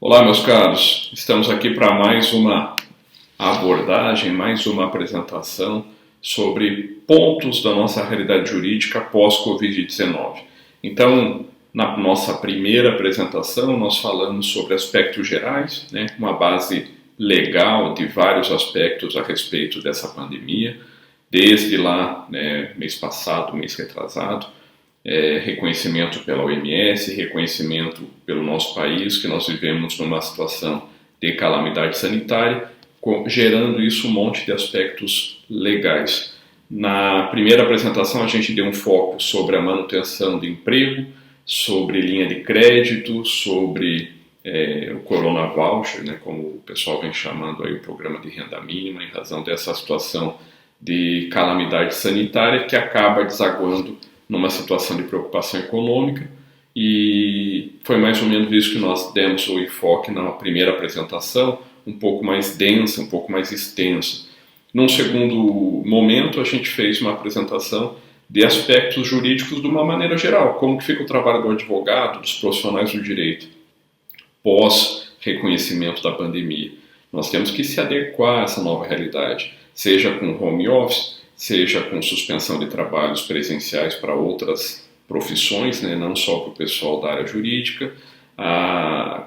Olá, meus caros, estamos aqui para mais uma abordagem, mais uma apresentação sobre pontos da nossa realidade jurídica pós-Covid-19. Então, na nossa primeira apresentação, nós falamos sobre aspectos gerais, uma base legal de vários aspectos a respeito dessa pandemia, desde lá, mês passado, mês retrasado, reconhecimento pela OMS, reconhecimento pelo nosso país, que nós vivemos numa situação de calamidade sanitária, gerando isso um monte de aspectos legais. Na primeira apresentação a gente deu um foco sobre a manutenção de emprego, sobre linha de crédito, sobre o Corona Voucher, como o pessoal vem chamando aí o programa de renda mínima, em razão dessa situação de calamidade sanitária que acaba desaguando numa situação de preocupação econômica, e foi mais ou menos isso que nós demos o enfoque na primeira apresentação, um pouco mais densa, um pouco mais extensa. Num segundo momento, a gente fez uma apresentação de aspectos jurídicos de uma maneira geral, como que fica o trabalho do advogado, dos profissionais do direito, pós-reconhecimento da pandemia. Nós temos que se adequar a essa nova realidade, seja com home office, seja com suspensão de trabalhos presenciais para outras profissões, não só para o pessoal da área jurídica,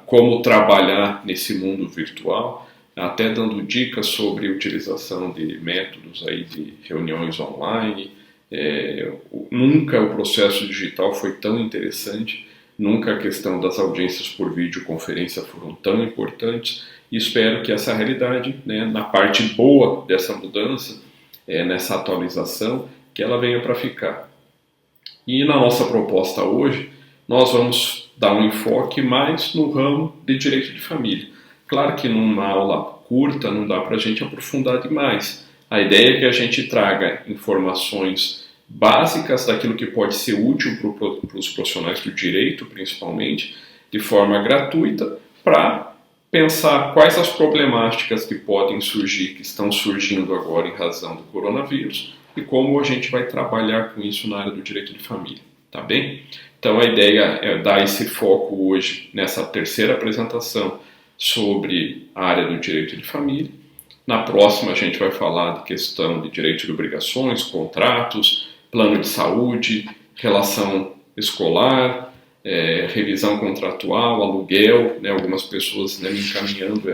como trabalhar nesse mundo virtual, até dando dicas sobre utilização de métodos aí de reuniões online. Nunca o processo digital foi tão interessante, nunca a questão das audiências por videoconferência foram tão importantes, e espero que essa realidade, na parte boa dessa mudança, nessa atualização, que ela venha para ficar. E na nossa proposta hoje, nós vamos dar um enfoque mais no ramo de direito de família. Claro que numa aula curta não dá para a gente aprofundar demais. A ideia é que a gente traga informações básicas daquilo que pode ser útil para os profissionais do direito, principalmente, de forma gratuita, para pensar quais as problemáticas que podem surgir, que estão surgindo agora em razão do coronavírus, e como a gente vai trabalhar com isso na área do direito de família, tá bem? Então a ideia é dar esse foco hoje nessa terceira apresentação sobre a área do direito de família. Na próxima a gente vai falar de questão de direito de obrigações, contratos, plano de saúde, relação escolar, revisão contratual, aluguel, algumas pessoas me encaminhando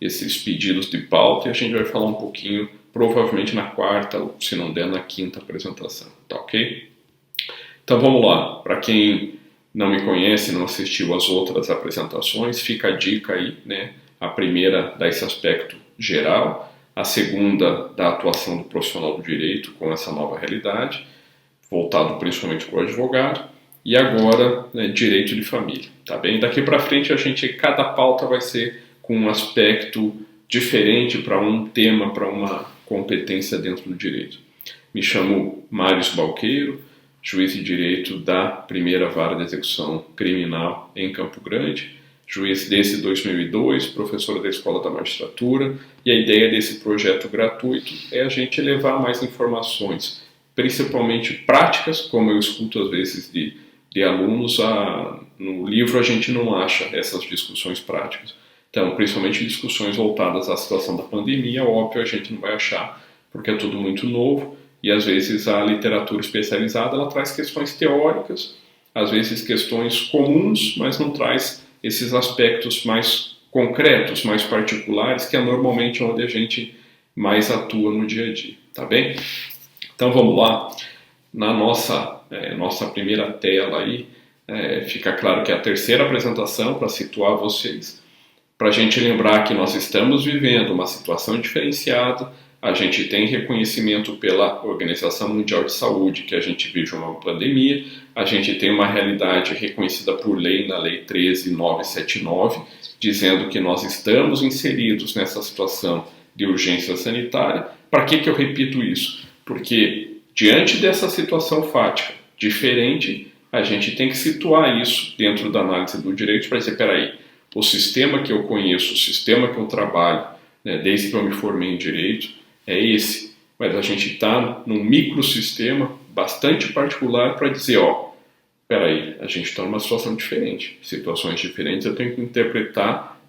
esses pedidos de pauta, e a gente vai falar um pouquinho, provavelmente na quarta, ou se não der, na quinta apresentação, tá ok? Então vamos lá, para quem não me conhece, não assistiu às outras apresentações, fica a dica aí, a primeira dá esse aspecto geral, a segunda da atuação do profissional do direito com essa nova realidade, voltado principalmente para o advogado, e agora, direito de família, tá bem? Daqui para frente cada pauta vai ser com um aspecto diferente para um tema, para uma competência dentro do direito. Me chamo Mário Balqueiro, juiz de direito da primeira vara de execução criminal em Campo Grande, juiz desde 2002, professor da Escola da Magistratura, e a ideia desse projeto gratuito é a gente levar mais informações, principalmente práticas, como eu escuto às vezes de alunos, no livro a gente não acha essas discussões práticas. Então, principalmente discussões voltadas à situação da pandemia, óbvio, a gente não vai achar, porque é tudo muito novo, e às vezes a literatura especializada ela traz questões teóricas, às vezes questões comuns, mas não traz esses aspectos mais concretos, mais particulares, que é normalmente onde a gente mais atua no dia a dia, tá bem? Então vamos lá, na nossa primeira tela aí, fica claro que é a terceira apresentação para situar vocês, para a gente lembrar que nós estamos vivendo uma situação diferenciada, a gente tem reconhecimento pela Organização Mundial de Saúde que a gente vive uma pandemia, a gente tem uma realidade reconhecida por lei, na Lei 13.979, dizendo que nós estamos inseridos nessa situação de urgência sanitária. Para que eu repito isso? Porque diante dessa situação fática, diferente, a gente tem que situar isso dentro da análise do direito para dizer, peraí, o sistema que eu conheço, o sistema que eu trabalho, desde que eu me formei em direito, é esse. Mas a gente está num microsistema bastante particular para dizer, peraí, a gente está numa situação diferente, situações diferentes, eu tenho que interpretar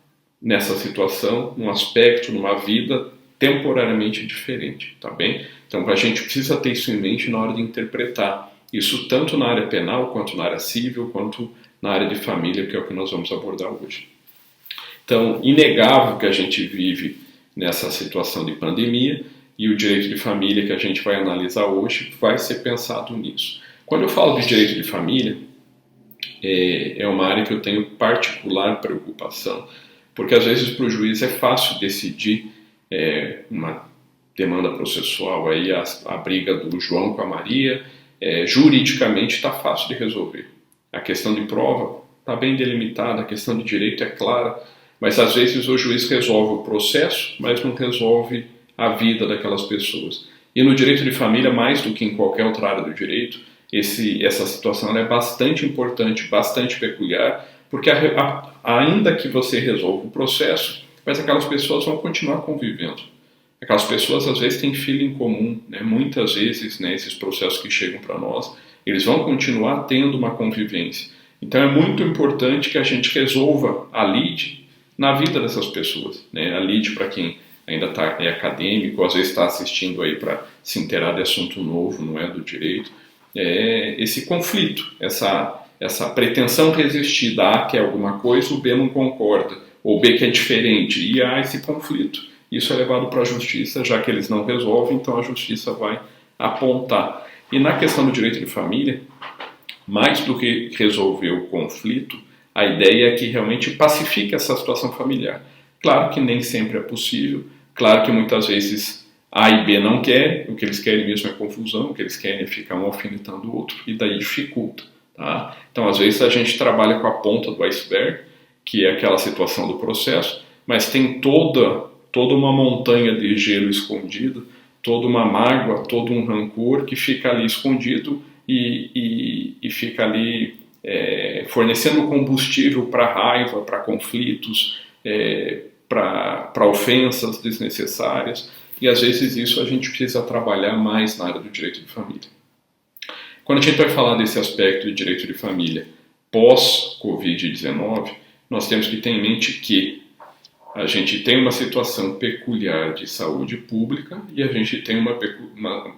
nessa situação, num aspecto, numa vida temporariamente diferente, tá bem? Então a gente precisa ter isso em mente na hora de interpretar isso tanto na área penal, quanto na área civil, quanto na área de família, que é o que nós vamos abordar hoje. Então, inegável que a gente vive nessa situação de pandemia, e o direito de família que a gente vai analisar hoje vai ser pensado nisso. Quando eu falo de direito de família, é uma área que eu tenho particular preocupação, porque às vezes para o juiz é fácil decidir uma demanda processual, aí a briga do João com a Maria, juridicamente está fácil de resolver. A questão de prova está bem delimitada, a questão de direito é clara, mas às vezes o juiz resolve o processo, mas não resolve a vida daquelas pessoas. E no direito de família, mais do que em qualquer outra área do direito, essa situação é bastante importante, bastante peculiar, porque ainda que você resolva o processo, mas aquelas pessoas vão continuar convivendo. Aquelas pessoas às vezes têm filho em comum, né? Muitas vezes, né, esses processos que chegam para nós, eles vão continuar tendo uma convivência. Então é muito importante que a gente resolva a lide na vida dessas pessoas, né? A lide, para quem ainda é acadêmico, às vezes está assistindo aí para se inteirar de assunto novo, não é do direito, esse conflito, essa pretensão resistida, A quer alguma coisa, o B não concorda, ou B quer diferente, e há esse conflito. Isso é levado para a justiça, já que eles não resolvem, então a justiça vai apontar. E na questão do direito de família, mais do que resolver o conflito, a ideia é que realmente pacifique essa situação familiar. Claro que nem sempre é possível, claro que muitas vezes A e B não querem, o que eles querem mesmo é confusão, o que eles querem é ficar um alfinetando o outro, e daí dificulta. Tá? Então, às vezes, a gente trabalha com a ponta do iceberg, que é aquela situação do processo, mas tem toda uma montanha de gelo escondida, toda uma mágoa, todo um rancor que fica ali escondido e fica ali fornecendo combustível para raiva, para conflitos, para ofensas desnecessárias, e às vezes isso a gente precisa trabalhar mais na área do direito de família. Quando a gente vai falar desse aspecto de direito de família pós-Covid-19, nós temos que ter em mente que a gente tem uma situação peculiar de saúde pública e a gente tem uma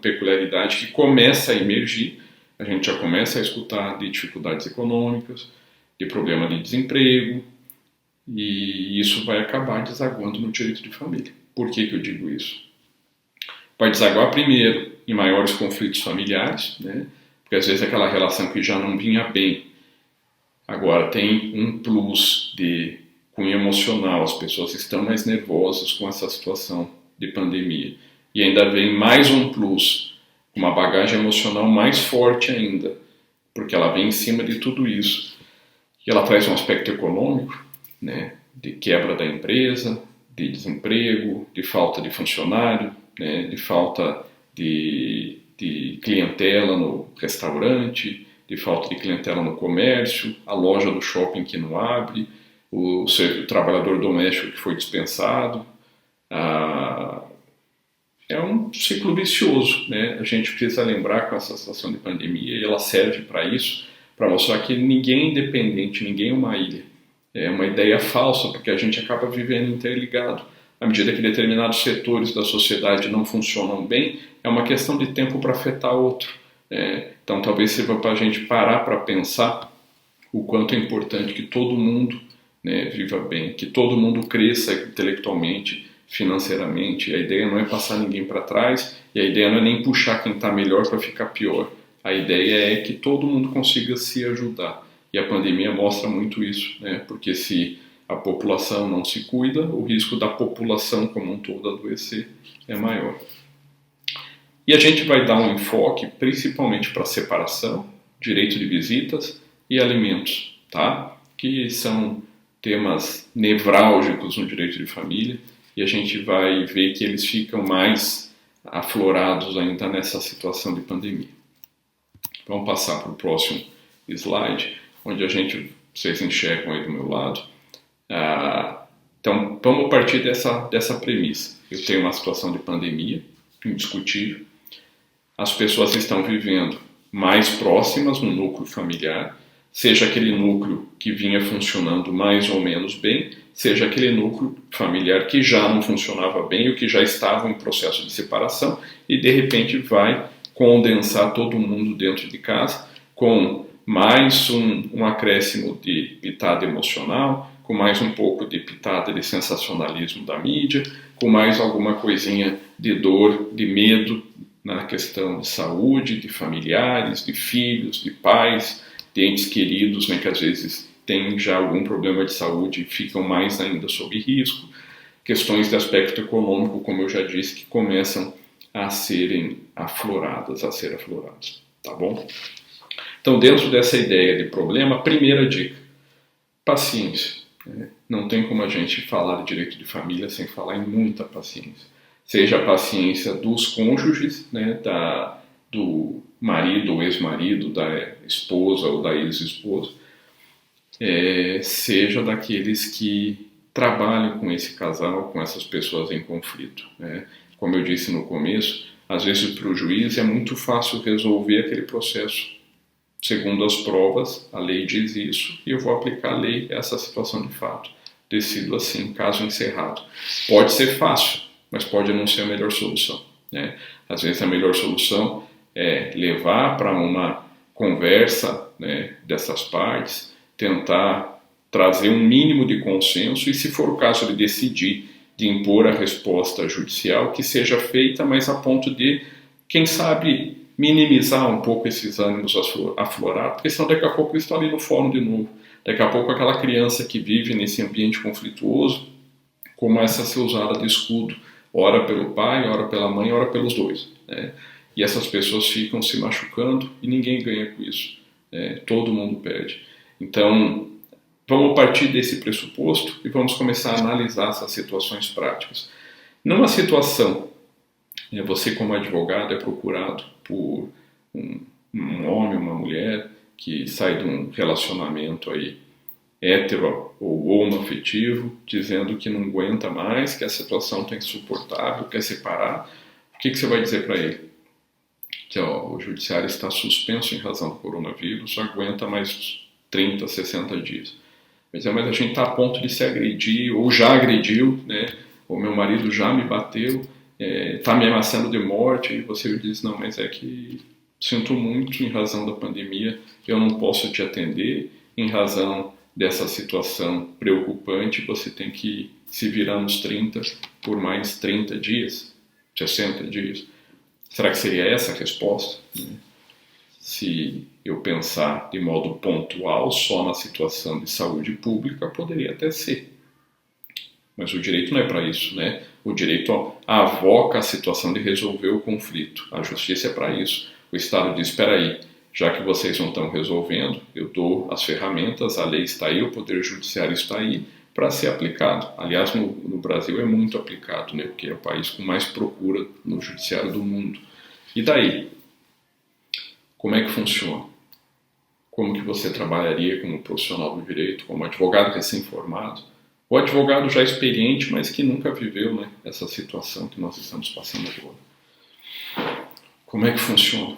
peculiaridade que começa a emergir, a gente já começa a escutar de dificuldades econômicas, de problema de desemprego, e isso vai acabar desaguando no direito de família. Por que eu digo isso? Vai desaguar primeiro em maiores conflitos familiares, né? Porque às vezes aquela relação que já não vinha bem, agora tem um plus de cunho emocional, as pessoas estão mais nervosas com essa situação de pandemia. E ainda vem mais um plus, uma bagagem emocional mais forte ainda, porque ela vem em cima de tudo isso. E ela traz um aspecto econômico, né, de quebra da empresa, de desemprego, de falta de funcionário, né, de falta de clientela no restaurante, de falta de clientela no comércio, a loja do shopping que não abre, o trabalhador doméstico que foi dispensado. É um ciclo vicioso, né? A gente precisa lembrar com essa situação de pandemia, e ela serve para isso, para mostrar que ninguém é independente, ninguém é uma ilha. É uma ideia falsa, porque a gente acaba vivendo interligado. À medida que determinados setores da sociedade não funcionam bem, é uma questão de tempo para afetar outro. Então talvez sirva para a gente parar para pensar o quanto é importante que todo mundo, né, viva bem, que todo mundo cresça intelectualmente, financeiramente. A ideia não é passar ninguém para trás, e a ideia não é nem puxar quem está melhor para ficar pior. A ideia é que todo mundo consiga se ajudar. E a pandemia mostra muito isso, né? Porque se a população não se cuida, o risco da população como um todo adoecer é maior. E a gente vai dar um enfoque principalmente para separação, direito de visitas e alimentos, tá? Que são temas nevrálgicos no direito de família, e a gente vai ver que eles ficam mais aflorados ainda nessa situação de pandemia. Vamos passar para o próximo slide, onde vocês enxergam aí do meu lado. Então, vamos partir dessa premissa. Eu tenho uma situação de pandemia, indiscutível. As pessoas estão vivendo mais próximas no núcleo familiar, seja aquele núcleo que vinha funcionando mais ou menos bem, seja aquele núcleo familiar que já não funcionava bem ou que já estava em processo de separação e de repente vai condensar todo mundo dentro de casa com mais um acréscimo de pitada emocional, com mais um pouco de pitada de sensacionalismo da mídia, com mais alguma coisinha de dor, de medo na questão de saúde, de familiares, de filhos, de pais, de entes queridos, né, que às vezes têm já algum problema de saúde e ficam mais ainda sob risco. Questões de aspecto econômico, como eu já disse, que começam a serem afloradas, tá bom? Então, dentro dessa ideia de problema, a primeira dica, paciência. Não tem como a gente falar de direito de família sem falar em muita paciência. Seja a paciência dos cônjuges, né, do marido ou ex-marido, da esposa ou da ex-esposa, seja daqueles que trabalham com esse casal, com essas pessoas em conflito. Né? Como eu disse no começo, às vezes para o juiz é muito fácil resolver aquele processo. Segundo as provas, a lei diz isso e eu vou aplicar a lei a essa situação de fato. Decido assim, caso encerrado. Pode ser fácil, mas pode não ser a melhor solução. Né? Às vezes a melhor solução é levar para uma conversa, né, dessas partes, tentar trazer um mínimo de consenso e, se for o caso de decidir de impor a resposta judicial, que seja feita, mas a ponto de, quem sabe, minimizar um pouco esses ânimos aflorados, porque senão daqui a pouco eles estão ali no fórum de novo. Daqui a pouco aquela criança que vive nesse ambiente conflituoso começa a ser usada de escudo, ora pelo pai, ora pela mãe, ora pelos dois. Né? E essas pessoas ficam se machucando e ninguém ganha com isso. Todo mundo perde. Então, vamos partir desse pressuposto e vamos começar a analisar essas situações práticas. Numa situação, você como advogado é procurado por um homem, uma mulher que sai de um relacionamento aí hétero ou homoafetivo, dizendo que não aguenta mais, que a situação está insuportável, quer separar. O que você vai dizer para ele? Que o judiciário está suspenso em razão do coronavírus, aguenta mais 30, 60 dias. Mas a gente está a ponto de se agredir, ou já agrediu, né? O meu marido já me bateu, está me ameaçando de morte, e você diz, não, mas é que sinto muito em razão da pandemia, eu não posso te atender, em razão dessa situação preocupante, você tem que se virar nos 30 por mais 30 dias, 60 dias. Será que seria essa a resposta? Se eu pensar de modo pontual só na situação de saúde pública, poderia até ser. Mas o direito não é para isso, né? O direito avoca a situação de resolver o conflito. A justiça é para isso. O Estado diz, espera aí, já que vocês não estão resolvendo, eu dou as ferramentas, a lei está aí, o Poder Judiciário está aí para ser aplicado. Aliás, no Brasil é muito aplicado, né? Porque é o país com mais procura no judiciário do mundo. E daí? Como é que funciona? Como que você trabalharia como profissional do direito, como advogado recém-formado? O advogado já experiente, mas que nunca viveu, né, essa situação que nós estamos passando agora. Como é que funciona?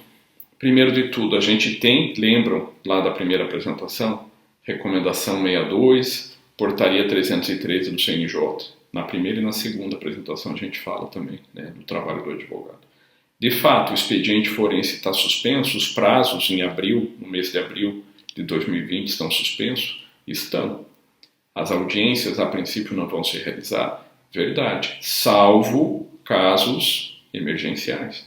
Primeiro de tudo, a gente tem, lembram lá da primeira apresentação, recomendação 62, portaria 313 do CNJ. Na primeira e na segunda apresentação a gente fala também, né, do trabalho do advogado. De fato, o expediente forense está suspenso, os prazos em abril, no mês de abril de 2020, estão suspensos? Estão. As audiências, a princípio, não vão se realizar? Verdade. Salvo casos emergenciais.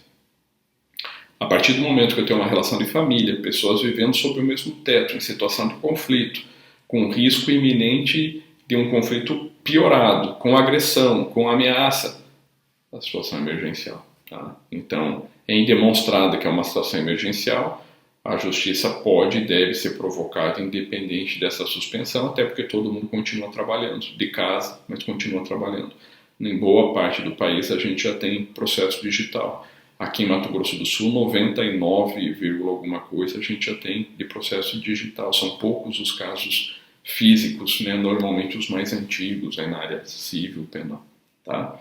A partir do momento que eu tenho uma relação de família, pessoas vivendo sob o mesmo teto, em situação de conflito, com risco iminente de um conflito piorado, com agressão, com ameaça, a situação emergencial. Tá? Então, em demonstrado que é uma situação emergencial, a justiça pode e deve ser provocada independente dessa suspensão, até porque todo mundo continua trabalhando, de casa, mas continua trabalhando. Em boa parte do país a gente já tem processo digital. Aqui em Mato Grosso do Sul, 99, alguma coisa a gente já tem de processo digital. São poucos os casos físicos, né? Normalmente os mais antigos, na área civil, penal. Tá?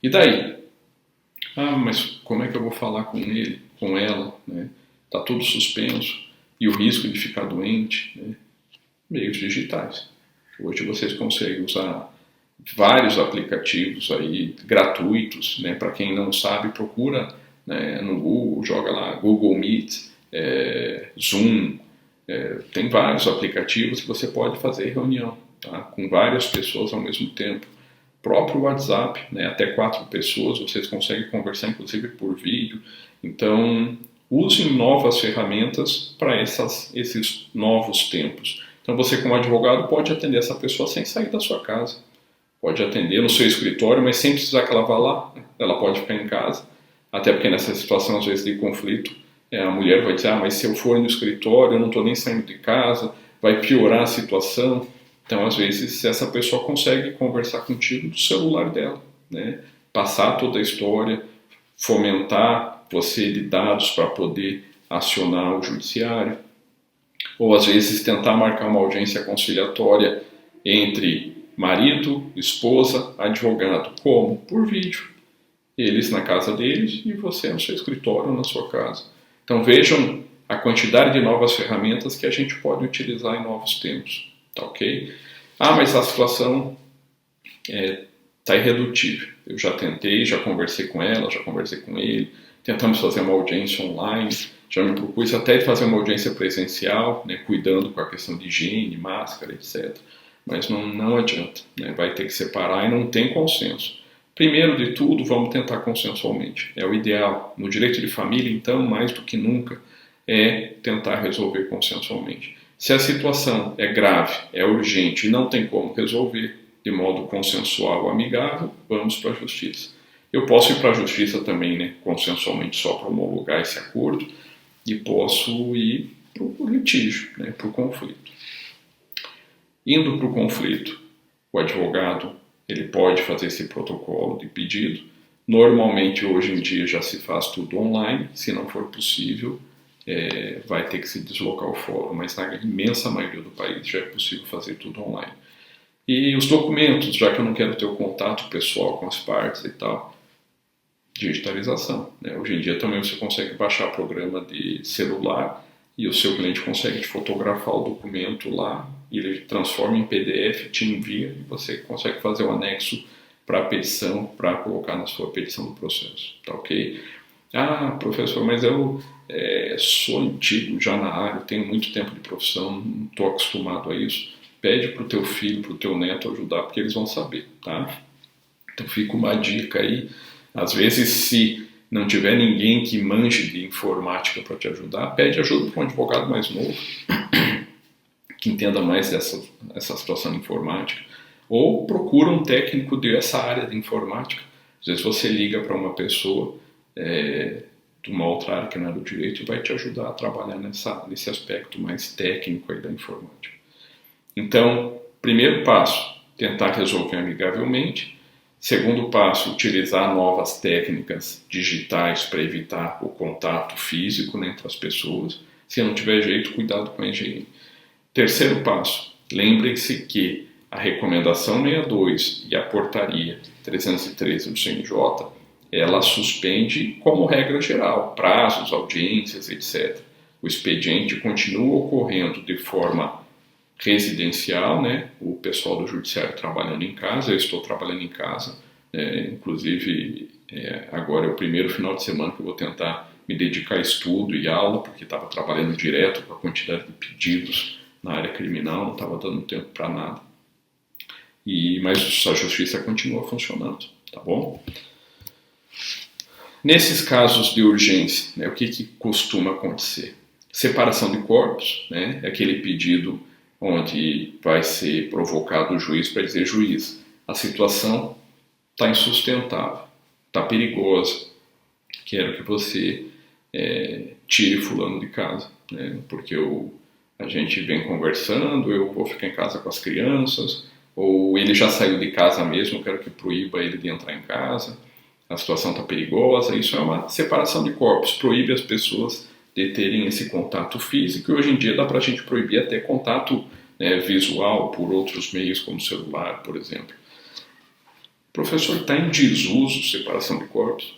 E daí? Mas como é que eu vou falar com ele, com ela? Né? Tá tudo suspenso. e o risco de ficar doente, né? Meios digitais. Hoje vocês conseguem usar vários aplicativos aí gratuitos, né? Para quem não sabe, procura, né, no Google, joga lá Google Meet, Zoom, tem vários aplicativos que você pode fazer reunião, tá? Com várias pessoas ao mesmo tempo. O próprio WhatsApp, né, até 4 pessoas, vocês conseguem conversar inclusive por vídeo. Então, usem novas ferramentas para esses novos tempos. Então, você como advogado pode atender essa pessoa sem sair da sua casa. Pode atender no seu escritório, mas sem precisar que ela vá lá. Ela pode ficar em casa. Até porque nessa situação, às vezes, de conflito, a mulher vai dizer, mas se eu for no escritório, eu não estou nem saindo de casa, vai piorar a situação. Então, às vezes, essa pessoa consegue conversar contigo do celular dela, né? Passar toda a história, fomentar você de dados para poder acionar o judiciário. Ou, às vezes, tentar marcar uma audiência conciliatória entre marido, esposa, advogado. Como? Por vídeo. Eles na casa deles e você no seu escritório ou na sua casa. Então vejam a quantidade de novas ferramentas que a gente pode utilizar em novos tempos, tá ok? Mas a situação está irredutível. Eu já tentei, já conversei com ela, já conversei com ele, tentamos fazer uma audiência online, já me propus até de fazer uma audiência presencial, né, cuidando com a questão de higiene, máscara, etc. Mas não adianta, né, vai ter que separar e não tem consenso. Primeiro de tudo, vamos tentar consensualmente. É o ideal. No direito de família, então, mais do que nunca, é tentar resolver consensualmente. Se a situação é grave, é urgente e não tem como resolver de modo consensual ou amigável, vamos para a justiça. Eu posso ir para a justiça também, né, consensualmente, só para homologar esse acordo, e posso ir para o litígio, né, para o conflito. Indo para o conflito, o advogado ele pode fazer esse protocolo de pedido. Normalmente, hoje em dia, já se faz tudo online. Se não for possível, vai ter que se deslocar ao fórum, mas na imensa maioria do país já é possível fazer tudo online. E os documentos, já que eu não quero ter o contato pessoal com as partes e tal, digitalização, né? Hoje em dia também você consegue baixar programa de celular e o seu cliente consegue fotografar o documento lá, e ele transforma em PDF, te envia e você consegue fazer o anexo para a petição, para colocar na sua petição do processo, tá ok? Professor, mas eu sou antigo já na área, tenho muito tempo de profissão, não estou acostumado a isso. Pede para o teu filho, para o teu neto ajudar, porque eles vão saber, tá? Então fica uma dica aí. Às vezes, se não tiver ninguém que manje de informática para te ajudar, pede ajuda para um advogado mais novo, que entenda mais essa situação de informática, ou procura um técnico dessa área de informática. Às vezes você liga para uma pessoa de uma outra área que não é do direito e vai te ajudar a trabalhar nesse aspecto mais técnico aí da informática. Então, primeiro passo, tentar resolver amigavelmente. Segundo passo, utilizar novas técnicas digitais para evitar o contato físico, né, entre as pessoas. Se não tiver jeito, cuidado com a higiene. Terceiro passo, lembrem-se que a recomendação 62 e a portaria 313 do CNJ, ela suspende como regra geral prazos, audiências, etc. O expediente continua ocorrendo de forma residencial, né? O pessoal do judiciário trabalhando em casa, eu estou trabalhando em casa, inclusive agora é o primeiro final de semana que eu vou tentar me dedicar a estudo e aula, porque estava trabalhando direto com a quantidade de pedidos na área criminal, não estava dando tempo para nada. Mas a justiça continua funcionando, tá bom? Nesses casos de urgência, né, o que costuma acontecer? Separação de corpos, né, é aquele pedido onde vai ser provocado o juiz para dizer: juiz, a situação está insustentável, está perigosa, quero que você tire fulano de casa, né, porque a gente vem conversando, eu vou ficar em casa com as crianças, ou ele já saiu de casa mesmo, eu quero que proíba ele de entrar em casa, a situação está perigosa. Isso é uma separação de corpos, proíbe as pessoas de terem esse contato físico, e hoje em dia dá para a gente proibir até contato visual por outros meios, como celular, por exemplo. O professor, está em desuso separação de corpos?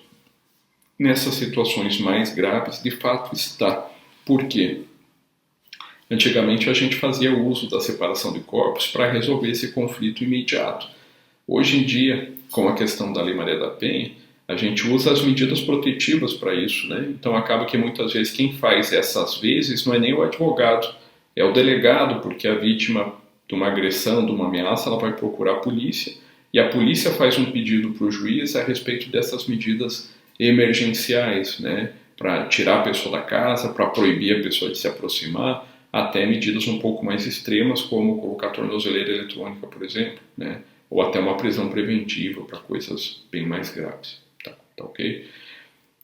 Nessas situações mais graves, de fato está. Por quê? Antigamente a gente fazia uso da separação de corpos para resolver esse conflito imediato. Hoje em dia, com a questão da Lei Maria da Penha, a gente usa as medidas protetivas para isso, né? Então acaba que muitas vezes quem faz essas vezes não é nem o advogado, é o delegado, porque a vítima de uma agressão, de uma ameaça, ela vai procurar a polícia e a polícia faz um pedido para o juiz a respeito dessas medidas emergenciais, né? Para tirar a pessoa da casa, para proibir a pessoa de se aproximar, até medidas um pouco mais extremas, como colocar tornozeleira eletrônica, por exemplo, né? Ou até uma prisão preventiva para coisas bem mais graves. Tá ok?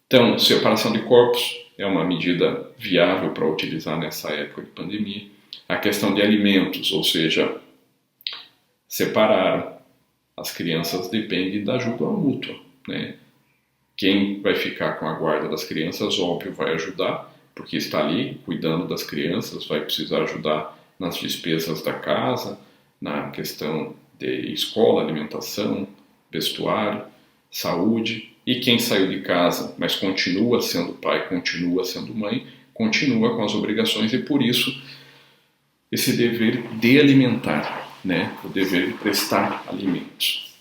Então, separação de corpos é uma medida viável para utilizar nessa época de pandemia. A questão de alimentos, ou seja, separar as crianças depende da ajuda mútua, né? Quem vai ficar com a guarda das crianças, óbvio, vai ajudar, porque está ali cuidando das crianças, vai precisar ajudar nas despesas da casa, na questão de escola, alimentação, vestuário, saúde. E quem saiu de casa, mas continua sendo pai, continua sendo mãe, continua com as obrigações e por isso esse dever de alimentar, né? O dever de prestar alimentos.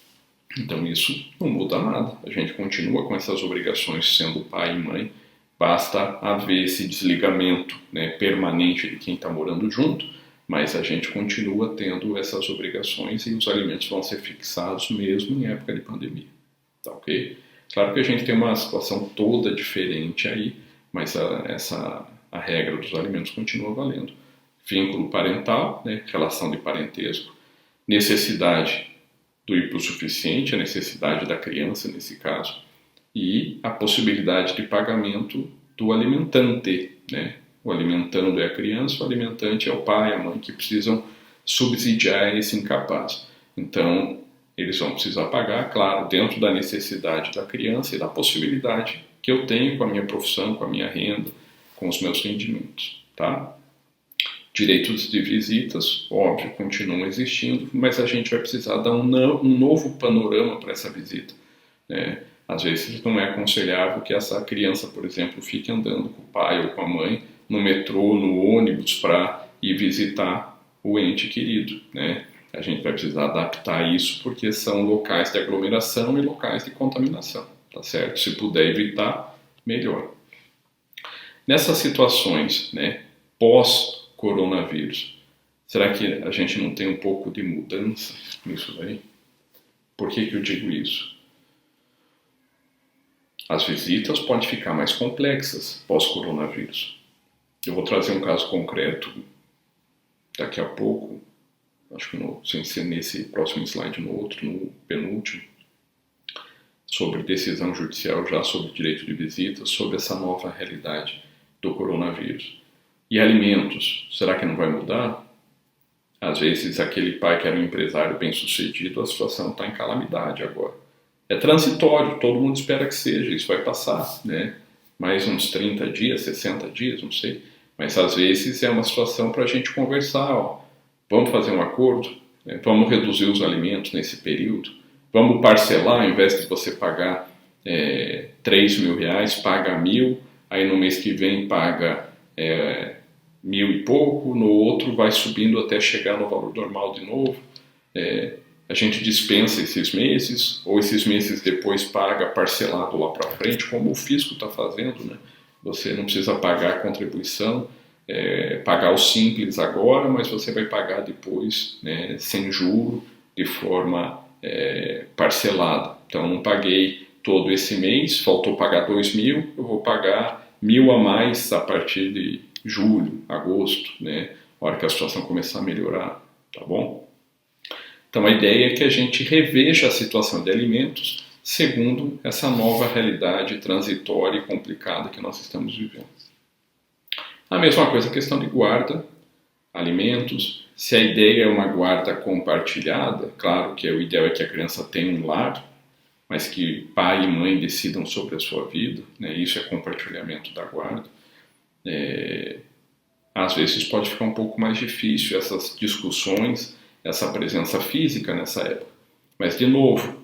Então isso não muda nada, a gente continua com essas obrigações sendo pai e mãe, basta haver esse desligamento, né, permanente de quem está morando junto, mas a gente continua tendo essas obrigações e os alimentos vão ser fixados mesmo em época de pandemia, tá ok? Claro que a gente tem uma situação toda diferente aí, mas a regra dos alimentos continua valendo. Vínculo parental, né, relação de parentesco, necessidade do hipossuficiente, a necessidade da criança nesse caso, e a possibilidade de pagamento do alimentante, né? O alimentando é a criança, o alimentante é o pai, a mãe, que precisam subsidiar esse incapaz. Então, eles vão precisar pagar, claro, dentro da necessidade da criança e da possibilidade que eu tenho com a minha profissão, com a minha renda, com os meus rendimentos, tá? Direitos de visitas, óbvio, continuam existindo, mas a gente vai precisar dar um novo panorama para essa visita, né? Às vezes não é aconselhável que essa criança, por exemplo, fique andando com o pai ou com a mãe no metrô, no ônibus, para ir visitar o ente querido, né? A gente vai precisar adaptar isso porque são locais de aglomeração e locais de contaminação, tá certo? Se puder evitar, melhor. Nessas situações, né, pós-coronavírus, será que a gente não tem um pouco de mudança nisso daí? Por que eu digo isso? As visitas podem ficar mais complexas pós-coronavírus. Eu vou trazer um caso concreto daqui a pouco, acho que sem ser nesse próximo slide, no outro, no penúltimo, sobre decisão judicial já sobre direito de visita, sobre essa nova realidade do coronavírus. E alimentos, será que não vai mudar? Às vezes aquele pai que era um empresário bem sucedido, a situação está em calamidade agora. É transitório, todo mundo espera que seja, isso vai passar, né? Mais uns 30 dias, 60 dias, não sei. Mas às vezes é uma situação para a gente conversar, ó. Vamos fazer um acordo, né? Vamos reduzir os alimentos nesse período, vamos parcelar, ao invés de você pagar 3 mil reais, paga 1.000, aí no mês que vem paga 1.000 e pouco, no outro vai subindo até chegar no valor normal de novo. A gente dispensa esses meses, ou esses meses depois paga parcelado lá para frente, como o fisco está fazendo, né? Você não precisa pagar a contribuição, pagar o simples agora, mas você vai pagar depois, né, sem juro, de forma parcelada. Então, não paguei todo esse mês, faltou pagar 2.000, eu vou pagar 1.000 a mais a partir de julho, agosto, né? A hora que a situação começar a melhorar, tá bom? Então a ideia é que a gente reveja a situação de alimentos segundo essa nova realidade transitória e complicada que nós estamos vivendo. A mesma coisa a questão de guarda, alimentos. Se a ideia é uma guarda compartilhada, claro que o ideal é que a criança tenha um lar, mas que pai e mãe decidam sobre a sua vida, né? Isso é compartilhamento da guarda. Às vezes pode ficar um pouco mais difícil essas discussões, essa presença física nessa época. Mas, de novo,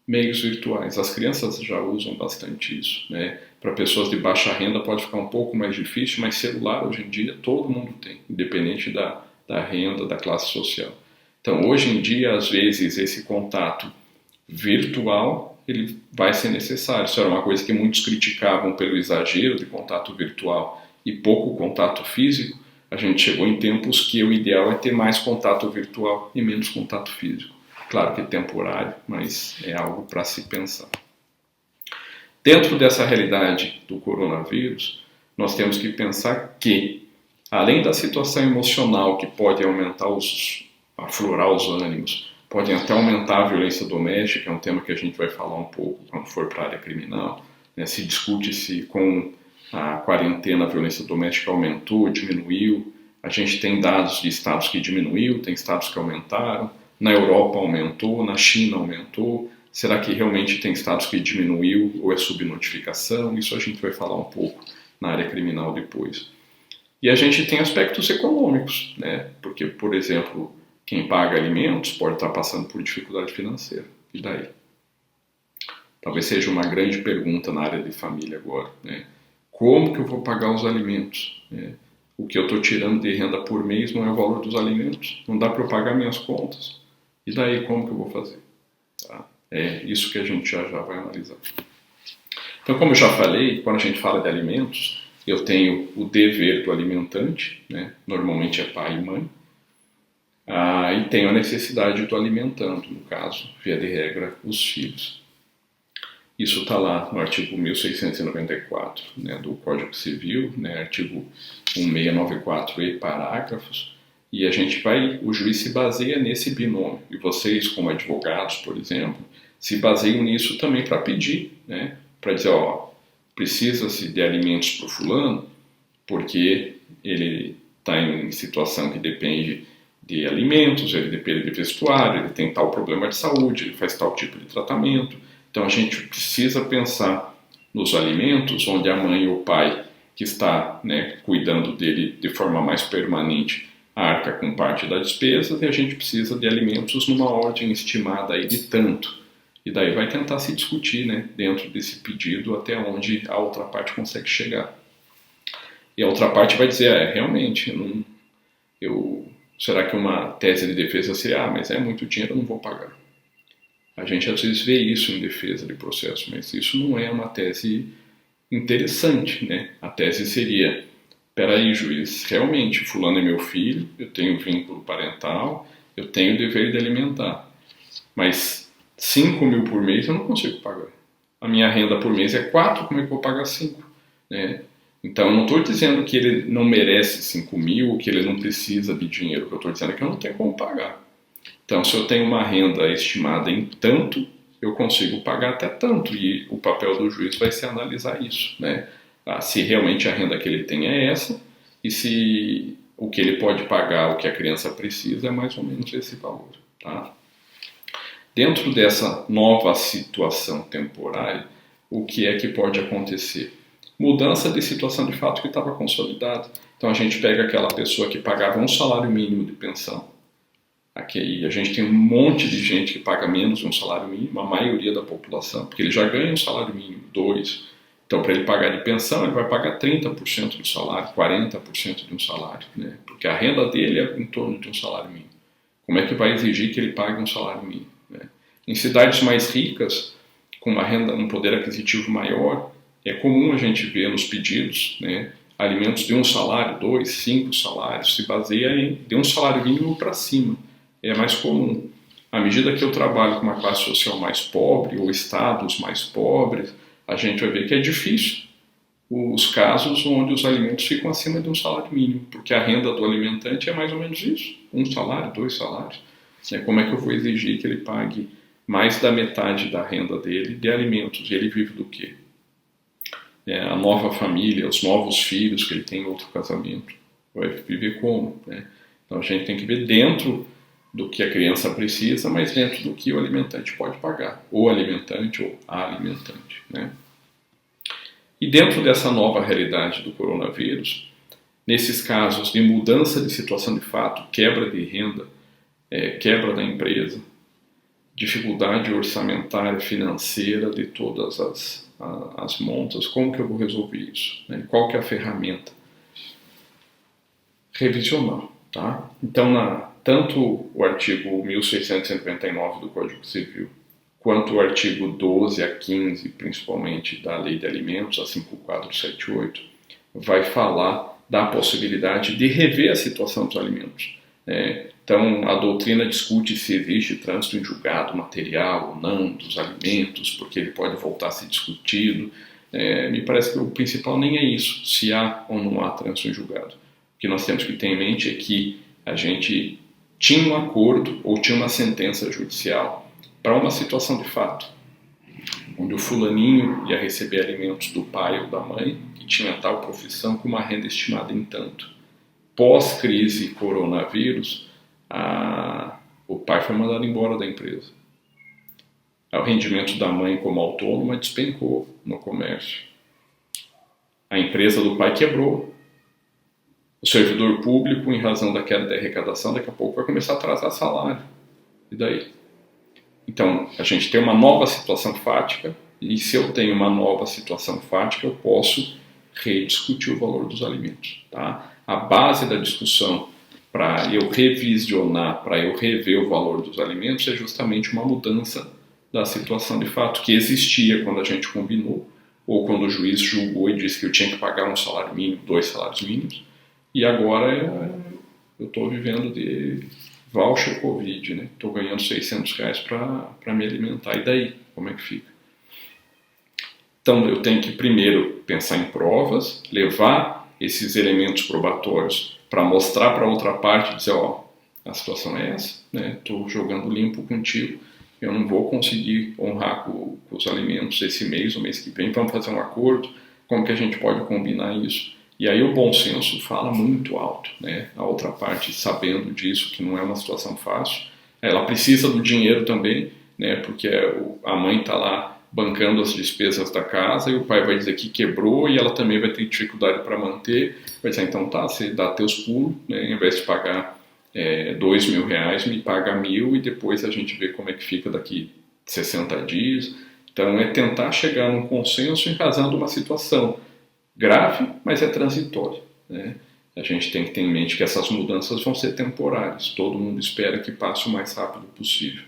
meios virtuais. As crianças já usam bastante isso, né? Para pessoas de baixa renda pode ficar um pouco mais difícil, mas celular hoje em dia todo mundo tem, independente da renda, da classe social. Então, hoje em dia, às vezes, esse contato virtual ele vai ser necessário. Isso era uma coisa que muitos criticavam pelo exagero de contato virtual e pouco contato físico. A gente chegou em tempos que o ideal é ter mais contato virtual e menos contato físico. Claro que é temporário, mas é algo para se pensar. Dentro dessa realidade do coronavírus, nós temos que pensar que, além da situação emocional que pode aumentar aflorar os ânimos, pode até aumentar a violência doméstica, é um tema que a gente vai falar um pouco quando for para a área criminal, né? Se discute se com a quarentena a violência doméstica aumentou, diminuiu. A gente tem dados de estados que diminuiu, tem estados que aumentaram, na Europa aumentou, na China aumentou. Será que realmente tem estados que diminuiu ou é subnotificação? Isso a gente vai falar um pouco na área criminal depois. E a gente tem aspectos econômicos, né? Porque, por exemplo, quem paga alimentos pode estar passando por dificuldade financeira. E daí? Talvez seja uma grande pergunta na área de família agora, né? Como que eu vou pagar os alimentos? Né? O que eu estou tirando de renda por mês não é o valor dos alimentos. Não dá para eu pagar minhas contas. E daí, como que eu vou fazer? Tá? É isso que a gente já vai analisar. Então, como eu já falei, quando a gente fala de alimentos, eu tenho o dever do alimentante, né? Normalmente é pai e mãe, e tenho a necessidade do alimentando, no caso, via de regra, os filhos. Isso está lá no artigo 1694, né, do Código Civil, né, artigo 1694 e parágrafos, e o juiz se baseia nesse binômio, e vocês, como advogados, por exemplo, se baseiam nisso também para pedir, né, para dizer, precisa-se de alimentos para o fulano, porque ele está em situação que depende de alimentos, ele depende de vestuário, ele tem tal problema de saúde, ele faz tal tipo de tratamento. Então a gente precisa pensar nos alimentos, onde a mãe ou o pai que está, né, cuidando dele de forma mais permanente arca com parte da despesa, e a gente precisa de alimentos numa ordem estimada aí de tanto. E daí vai tentar se discutir, né, dentro desse pedido até onde a outra parte consegue chegar. E a outra parte vai dizer, realmente, será que uma tese de defesa seria, mas é muito dinheiro, eu não vou pagar. A gente às vezes vê isso em defesa de processo, mas isso não é uma tese interessante, né? A tese seria, peraí, juiz, realmente, fulano é meu filho, eu tenho vínculo parental, eu tenho o dever de alimentar, mas 5 mil por mês eu não consigo pagar. A minha renda por mês é 4, como é que eu vou pagar 5? Né? Então, eu não estou dizendo que ele não merece 5 mil ou que ele não precisa de dinheiro. O que eu estou dizendo é que eu não tenho como pagar. Então, se eu tenho uma renda estimada em tanto, eu consigo pagar até tanto. E o papel do juiz vai ser analisar isso, né? Se realmente a renda que ele tem é essa e se o que ele pode pagar, o que a criança precisa, é mais ou menos esse valor, tá? Dentro dessa nova situação temporária, o que é que pode acontecer? Mudança de situação de fato que estava consolidada. Então a gente pega aquela pessoa que pagava um salário mínimo de pensão. Aqui a gente tem um monte de gente que paga menos de um salário mínimo, a maioria da população, porque ele já ganha um salário mínimo, 2. Então para ele pagar de pensão, ele vai pagar 30% do salário, 40% de um salário, né? Porque a renda dele é em torno de um salário mínimo. Como é que vai exigir que ele pague um salário mínimo? Né? Em cidades mais ricas, com uma renda, um poder aquisitivo maior, é comum a gente ver nos pedidos, né, alimentos de um salário, 2, 5 salários, se baseia de um salário mínimo para cima. É mais comum. À medida que eu trabalho com uma classe social mais pobre, ou estados mais pobres, a gente vai ver que é difícil os casos onde os alimentos ficam acima de um salário mínimo, porque a renda do alimentante é mais ou menos isso, 1 salário, 2 salários. Como é que eu vou exigir que ele pague mais da metade da renda dele de alimentos? E ele vive do quê? A nova família, os novos filhos que ele tem em outro casamento, vai viver como? Né? Então a gente tem que ver dentro do que a criança precisa, mas dentro do que o alimentante pode pagar, ou alimentante ou a alimentante. Né? E dentro dessa nova realidade do coronavírus, nesses casos de mudança de situação de fato, quebra de renda, quebra da empresa, dificuldade orçamentária, financeira de todas as montas, como que eu vou resolver isso? Né? Qual que é a ferramenta? Revisional, tá? Então, tanto o artigo 1699 do Código Civil, quanto o artigo 12 a 15, principalmente, da Lei de Alimentos, a 5478, vai falar da possibilidade de rever a situação dos alimentos. Né? Então, a doutrina discute se existe trânsito em julgado material ou não dos alimentos, porque ele pode voltar a ser discutido. Me parece que o principal nem é isso, se há ou não há trânsito em julgado. O que nós temos que ter em mente é que a gente tinha um acordo ou tinha uma sentença judicial para uma situação de fato, onde o fulaninho ia receber alimentos do pai ou da mãe, que tinha tal profissão com uma renda estimada em tanto. Pós-crise coronavírus, o pai foi mandado embora da empresa. O rendimento da mãe como autônoma despencou no comércio. A empresa do pai quebrou. O servidor público, em razão da queda da arrecadação, daqui a pouco vai começar a atrasar salário. E daí? Então, a gente tem uma nova situação fática, e se eu tenho uma nova situação fática, eu posso rediscutir o valor dos alimentos. Tá? A base da discussão para eu revisionar, para eu rever o valor dos alimentos, é justamente uma mudança da situação de fato que existia quando a gente combinou, ou quando o juiz julgou e disse que eu tinha que pagar um salário mínimo, 2 salários mínimos, e agora eu estou vivendo de voucher Covid, né? Estou ganhando R$600 para me alimentar, e daí? Como é que fica? Então eu tenho que primeiro pensar em provas, levar esses elementos probatórios para mostrar para a outra parte, dizer, ó, a situação é essa, né? Estou jogando limpo contigo, eu não vou conseguir honrar com os alimentos esse mês, o mês que vem, vamos fazer um acordo, como que a gente pode combinar isso? E aí o bom senso fala muito alto, né? A outra parte, sabendo disso, que não é uma situação fácil, ela precisa do dinheiro também, né? Porque a mãe está lá bancando as despesas da casa e o pai vai dizer que quebrou e ela também vai ter dificuldade para manter. Vai dizer, então tá, você dá teus pulos, né? Em vez de pagar R$2.000, me paga 1.000 e depois a gente vê como é que fica daqui 60 dias. Então é tentar chegar num consenso em razão de uma situação grave, mas é transitório, né? A gente tem que ter em mente que essas mudanças vão ser temporárias. Todo mundo espera que passe o mais rápido possível.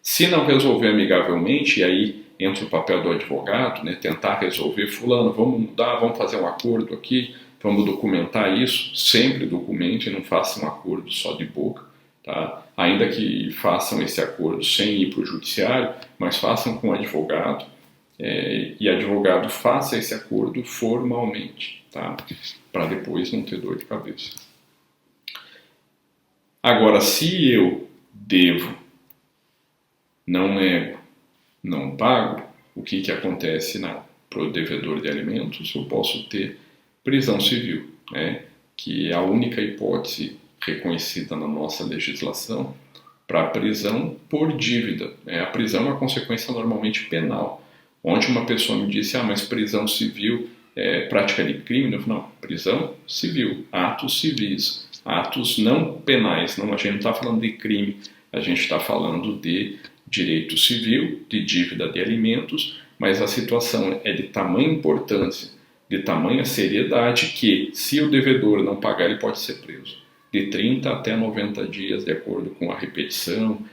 Se não resolver amigavelmente, e aí entra o papel do advogado, né? Tentar resolver, fulano, vamos mudar, vamos fazer um acordo aqui, vamos documentar isso, sempre documente, não faça um acordo só de boca, tá? Ainda que façam esse acordo sem ir para o judiciário, mas façam com o advogado, e advogado faça esse acordo formalmente, tá? Para depois não ter dor de cabeça. Agora, se eu devo, não nego, não pago, o que acontece para o devedor de alimentos? Eu posso ter prisão civil, né? Que é a única hipótese reconhecida na nossa legislação para a prisão por dívida. A prisão é uma consequência normalmente penal. Onde uma pessoa me disse, mas prisão civil é prática de crime? Eu falei, não, prisão civil, atos civis, atos não penais. Não, a gente não está falando de crime, a gente está falando de direito civil, de dívida de alimentos, mas a situação é de tamanha importância, de tamanha seriedade que, se o devedor não pagar, ele pode ser preso. De 30 até 90 dias, de acordo com a repetição,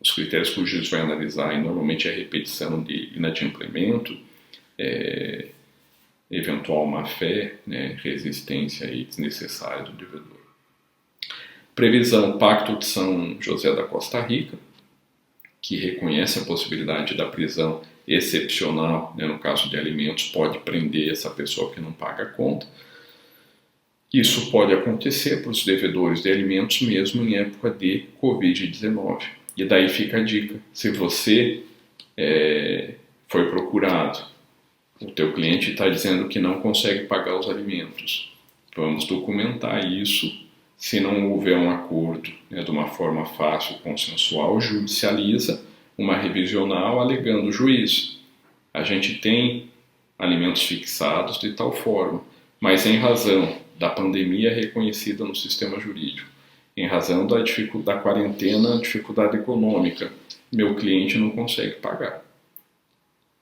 os critérios que o juiz vai analisar, e normalmente é a repetição de inadimplemento, eventual má-fé, né, resistência desnecessária do devedor. Previsão, Pacto de São José da Costa Rica, que reconhece a possibilidade da prisão excepcional, né, no caso de alimentos, pode prender essa pessoa que não paga a conta. Isso pode acontecer para os devedores de alimentos mesmo em época de Covid-19. E daí fica a dica, se você foi procurado, o teu cliente está dizendo que não consegue pagar os alimentos, vamos documentar isso. Se não houver um acordo, né, de uma forma fácil, consensual, judicializa uma revisional alegando o juiz. A gente tem alimentos fixados de tal forma, mas em razão da pandemia reconhecida no sistema jurídico, em razão da quarentena, dificuldade econômica, meu cliente não consegue pagar.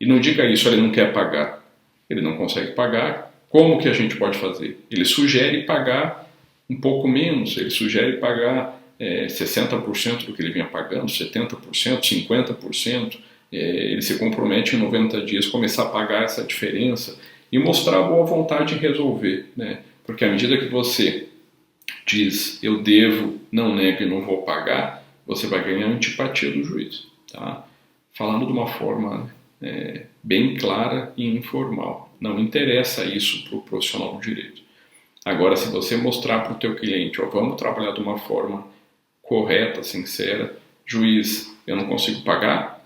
E não diga isso, ele não quer pagar. Ele não consegue pagar. Como que a gente pode fazer? Ele sugere pagar um pouco menos, ele sugere pagar 60% do que ele vinha pagando, 70%, 50%. Ele se compromete em 90 dias começar a pagar essa diferença e mostrar boa vontade em resolver, né? Porque à medida que você diz eu devo, não nego e não vou pagar, você vai ganhar a antipatia do juiz, tá? Falando de uma forma bem clara e informal. Não interessa isso para o profissional do direito. Agora, se você mostrar para o teu cliente, vamos trabalhar de uma forma correta, sincera, juiz, eu não consigo pagar,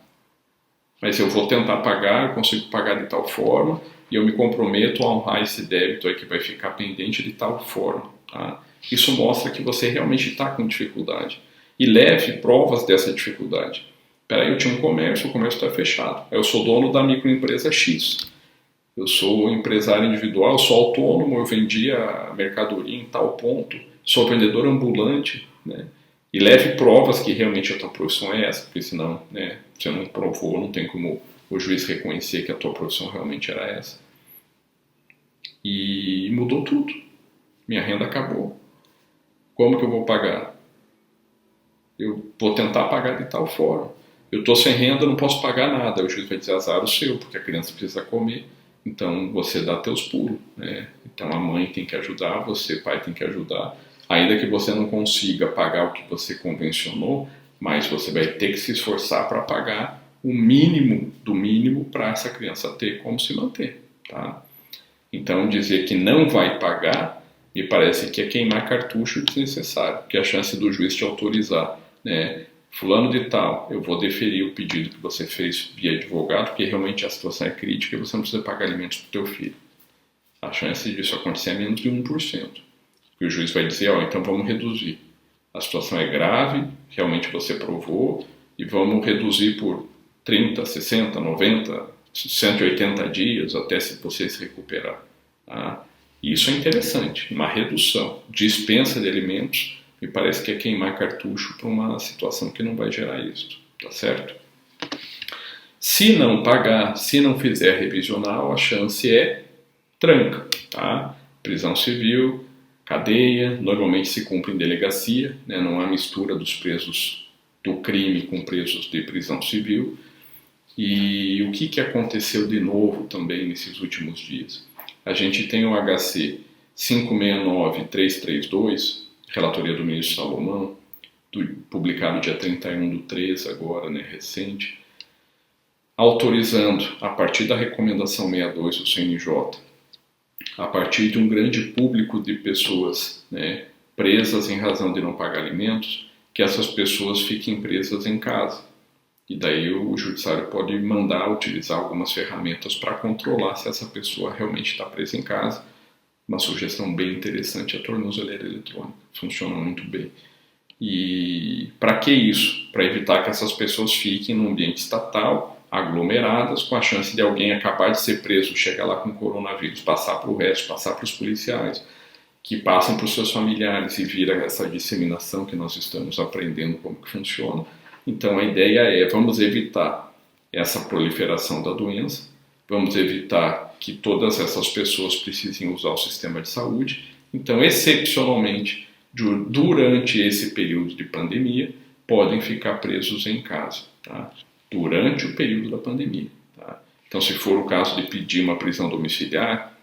mas eu vou tentar pagar, eu consigo pagar de tal forma e eu me comprometo a honrar esse débito aí que vai ficar pendente de tal forma, tá? Isso mostra que você realmente está com dificuldade e leve provas dessa dificuldade. Peraí, eu tinha um comércio, o comércio está fechado. Eu sou dono da microempresa X. Eu sou empresário individual, eu sou autônomo, eu vendia mercadoria em tal ponto, sou vendedor ambulante, né? E leve provas que realmente a tua profissão é essa, porque senão, né, você não provou, não tem como o juiz reconhecer que a tua profissão realmente era essa. E mudou tudo. Minha renda acabou. Como que eu vou pagar? Eu vou tentar pagar de tal forma. Eu estou sem renda, não posso pagar nada. O juiz vai dizer azar o seu, porque a criança precisa comer. Então você dá teus pulos, né? Então a mãe tem que ajudar, você, pai, tem que ajudar. Ainda que você não consiga pagar o que você convencionou, mas você vai ter que se esforçar para pagar o mínimo do mínimo para essa criança ter como se manter, tá? Então dizer que não vai pagar me parece que é queimar cartucho desnecessário, porque a chance do juiz te autorizar, né? Fulano de tal, eu vou deferir o pedido que você fez via advogado, porque realmente a situação é crítica e você não precisa pagar alimentos para o teu filho. A chance disso acontecer é menos de 1%. Porque o juiz vai dizer, então vamos reduzir. A situação é grave, realmente você provou, e vamos reduzir por 30, 60, 90, 180 dias até se você se recuperar. Tá? Isso é interessante, uma redução, dispensa de alimentos, me parece que é queimar cartucho para uma situação que não vai gerar êxito, tá certo? Se não pagar, se não fizer revisional, a chance é tranca, tá? Prisão civil, cadeia, normalmente se cumpre em delegacia, né? Não há mistura dos presos do crime com presos de prisão civil. E o que aconteceu de novo também nesses últimos dias? A gente tem o HC 569332, relatoria do ministro Salomão, publicado dia 31/3 agora, né, recente, autorizando, a partir da recomendação 62 do CNJ, a partir de um grande público de pessoas, né, presas em razão de não pagar alimentos, que essas pessoas fiquem presas em casa. E daí o judiciário pode mandar utilizar algumas ferramentas para controlar se essa pessoa realmente está presa em casa. Uma sugestão bem interessante é a tornozeleira eletrônica, funciona muito bem. E para que isso? Para evitar que essas pessoas fiquem no ambiente estatal, aglomeradas, com a chance de alguém acabar de ser preso, chegar lá com coronavírus, passar para o resto, passar para os policiais, que passam para os seus familiares e vira essa disseminação que nós estamos aprendendo como que funciona. Então a ideia é, vamos evitar essa proliferação da doença, vamos evitar que todas essas pessoas precisem usar o sistema de saúde. Então, excepcionalmente, durante esse período de pandemia, podem ficar presos em casa, tá? Durante o período da pandemia, tá? Então, se for o caso de pedir uma prisão domiciliar,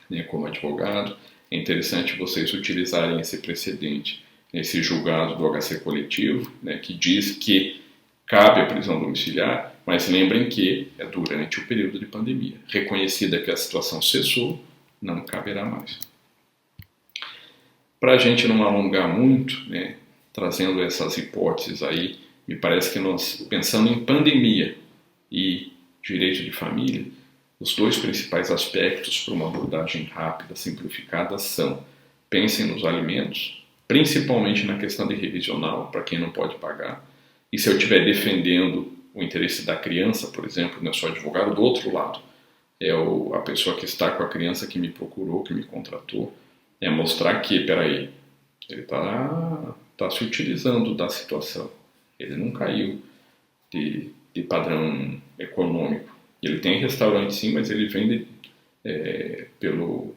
né, como advogado, é interessante vocês utilizarem esse precedente, esse julgado do HC coletivo, né, que diz que cabe a prisão domiciliar, mas lembrem que é durante o período de pandemia. Reconhecida que a situação cessou, não caberá mais. Para a gente não alongar muito, né, trazendo essas hipóteses aí, me parece que nós, pensando em pandemia e direito de família, os dois principais aspectos para uma abordagem rápida, simplificada, são: pensem nos alimentos, principalmente na questão de revisional, para quem não pode pagar. E se eu estiver defendendo o interesse da criança, por exemplo, não sou advogado, do outro lado, é a pessoa que está com a criança que me procurou, que me contratou, é mostrar que, peraí, ele está se utilizando da situação, ele não caiu de padrão econômico, Ele tem restaurante sim, mas ele vende pelo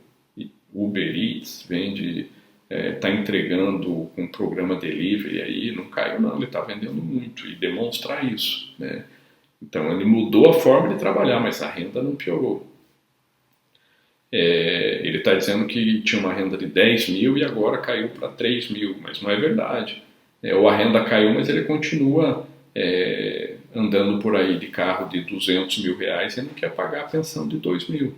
Uber Eats, vende, está entregando com um programa delivery aí, não caiu não, ele está vendendo muito e demonstrar isso, né? Então ele mudou a forma de trabalhar, mas a renda não piorou. Ele está dizendo que tinha uma renda de 10 mil e agora caiu para 3 mil, mas não é verdade. Ou a renda caiu, mas ele continua andando por aí de carro de 200 mil reais e não quer pagar a pensão de 2 mil.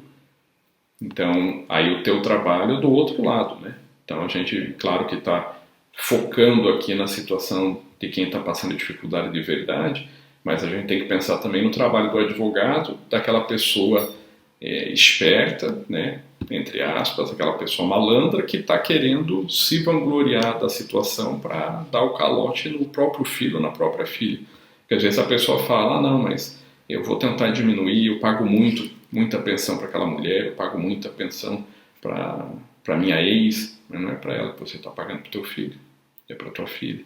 Então, aí o teu trabalho é do outro lado, né? Então a gente, claro que está focando aqui na situação de quem está passando dificuldade de verdade, mas a gente tem que pensar também no trabalho do advogado, daquela pessoa esperta, né, entre aspas, aquela pessoa malandra que está querendo se vangloriar da situação para dar o calote no próprio filho, na própria filha. Porque às vezes a pessoa fala, não, mas eu vou tentar diminuir, eu pago muita pensão para aquela mulher, eu pago muita pensão para minha ex, mas não é para ela que você está pagando para o teu filho, é para tua filha.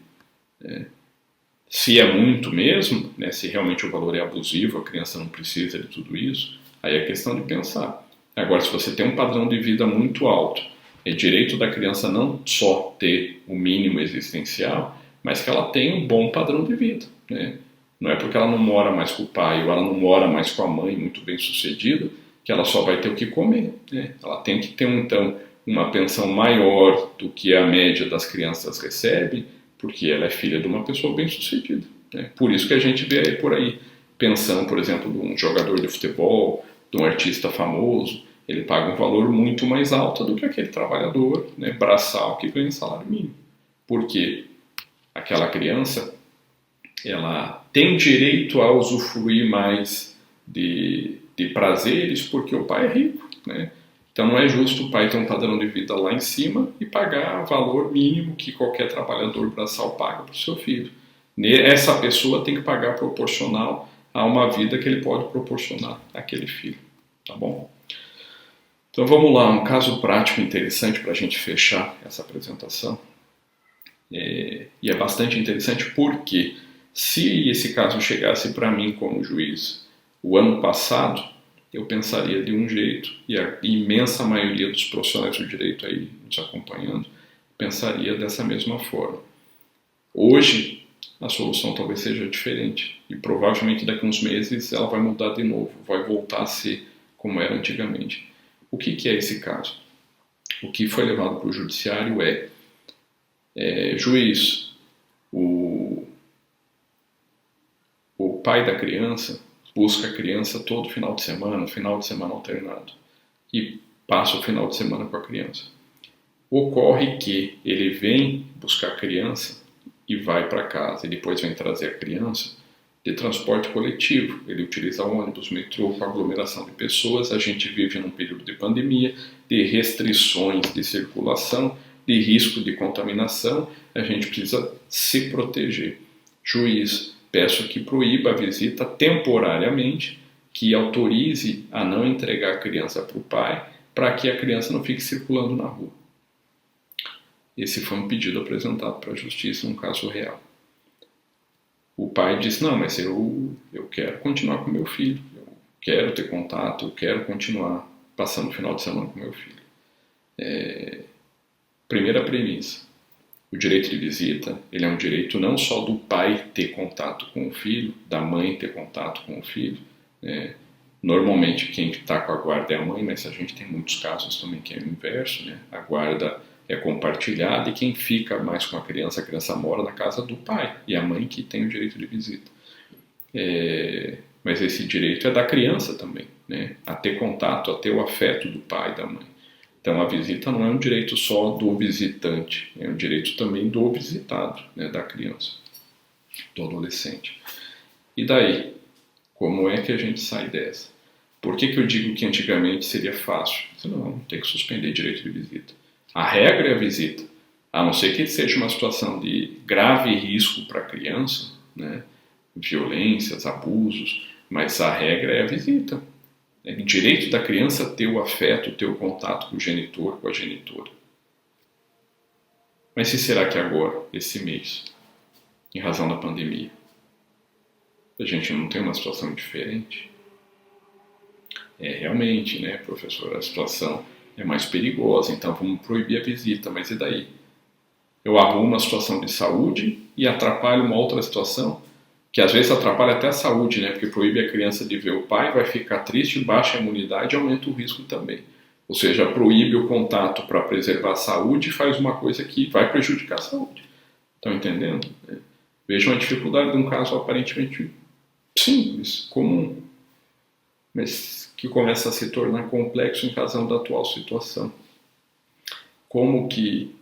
Se é muito mesmo, né, se realmente o valor é abusivo, a criança não precisa de tudo isso, aí é questão de pensar. Agora, se você tem um padrão de vida muito alto, é direito da criança não só ter o mínimo existencial, mas que ela tenha um bom padrão de vida, né? Não é porque ela não mora mais com o pai ou ela não mora mais com a mãe muito bem sucedida que ela só vai ter o que comer, né? Ela tem que ter, então, uma pensão maior do que a média das crianças recebe, porque ela é filha de uma pessoa bem sucedida, né? Por isso que a gente vê aí por aí pensão, por exemplo, de um jogador de futebol, de um artista famoso, ele paga um valor muito mais alto do que aquele trabalhador, né, braçal que ganha salário mínimo. Porque aquela criança, ela tem direito a usufruir mais de prazeres porque o pai é rico, né? Então não é justo o pai ter um padrão de vida lá em cima e pagar o valor mínimo que qualquer trabalhador braçal paga para o seu filho. Essa pessoa tem que pagar proporcional a uma vida que ele pode proporcionar àquele filho, tá bom? Então vamos lá, um caso prático interessante para a gente fechar essa apresentação. E é bastante interessante porque se esse caso chegasse para mim como juiz o ano passado, eu pensaria de um jeito, e a imensa maioria dos profissionais do direito aí nos acompanhando pensaria dessa mesma forma. Hoje, a solução talvez seja diferente, e provavelmente daqui a uns meses ela vai mudar de novo, vai voltar a ser como era antigamente. O que é esse caso? O que foi levado para o judiciário juiz, o pai da criança busca a criança todo final de semana alternado, e passa o final de semana com a criança. Ocorre que ele vem buscar a criança e vai para casa, e depois vem trazer a criança de transporte coletivo. Ele utiliza ônibus, metrô, com aglomeração de pessoas. A gente vive num período de pandemia, de restrições de circulação, de risco de contaminação. A gente precisa se proteger. Juiz, peço que proíba a visita temporariamente, que autorize a não entregar a criança para o pai, para que a criança não fique circulando na rua. Esse foi um pedido apresentado para a justiça, um caso real. O pai disse, não, mas eu quero continuar com meu filho, eu quero ter contato, eu quero continuar passando o final de semana com meu filho. Primeira premissa, o direito de visita, ele é um direito não só do pai ter contato com o filho, da mãe ter contato com o filho. Normalmente quem está com a guarda é a mãe, mas a gente tem muitos casos também que é o inverso, né? A guarda é compartilhada e quem fica mais com a criança mora na casa do pai e a mãe que tem o direito de visita. Mas esse direito é da criança também, né? A ter contato, a ter o afeto do pai e da mãe. Então a visita não é um direito só do visitante, é um direito também do visitado, né? Da criança, do adolescente. E daí? Como é que a gente sai dessa? Por que eu digo que antigamente seria fácil? Não, tem que suspender direito de visita. A regra é a visita, a não ser que seja uma situação de grave risco para a criança, né? Violências, abusos, mas a regra é a visita. É o direito da criança ter o afeto, ter o contato com o genitor, com a genitora. Mas se será que agora, esse mês, em razão da pandemia, a gente não tem uma situação diferente? realmente, né, professor, a situação é mais perigosa, então vamos proibir a visita, mas e daí? Eu arrumo uma situação de saúde e atrapalho uma outra situação, que às vezes atrapalha até a saúde, né? Porque proíbe a criança de ver o pai, vai ficar triste, baixa a imunidade e aumenta o risco também. Ou seja, proíbe o contato para preservar a saúde e faz uma coisa que vai prejudicar a saúde. Estão entendendo? Vejam a dificuldade de um caso aparentemente simples, comum, mas que começa a se tornar complexo em razão da atual situação. Como que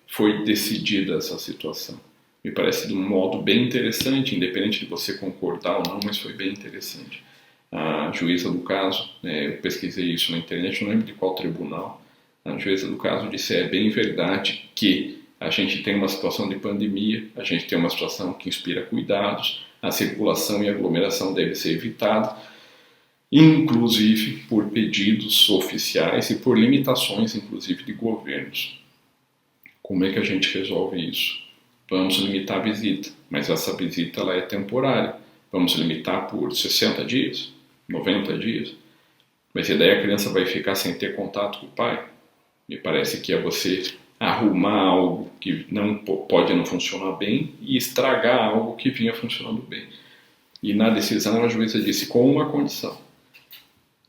foi decidida essa situação? Me parece de um modo bem interessante, independente de você concordar ou não, mas foi bem interessante. A juíza do caso, eu pesquisei isso na internet, não lembro de qual tribunal, a juíza do caso disse: é bem verdade que a gente tem uma situação de pandemia, a gente tem uma situação que inspira cuidados, a circulação e aglomeração deve ser evitada, inclusive por pedidos oficiais e por limitações, inclusive, de governos. Como é que a gente resolve isso? Vamos limitar a visita, mas essa visita ela é temporária. Vamos limitar por 60 dias, 90 dias. Mas e daí a criança vai ficar sem ter contato com o pai? Me parece que é você arrumar algo que não pode não funcionar bem e estragar algo que vinha funcionando bem. E na decisão a juíza disse com uma condição: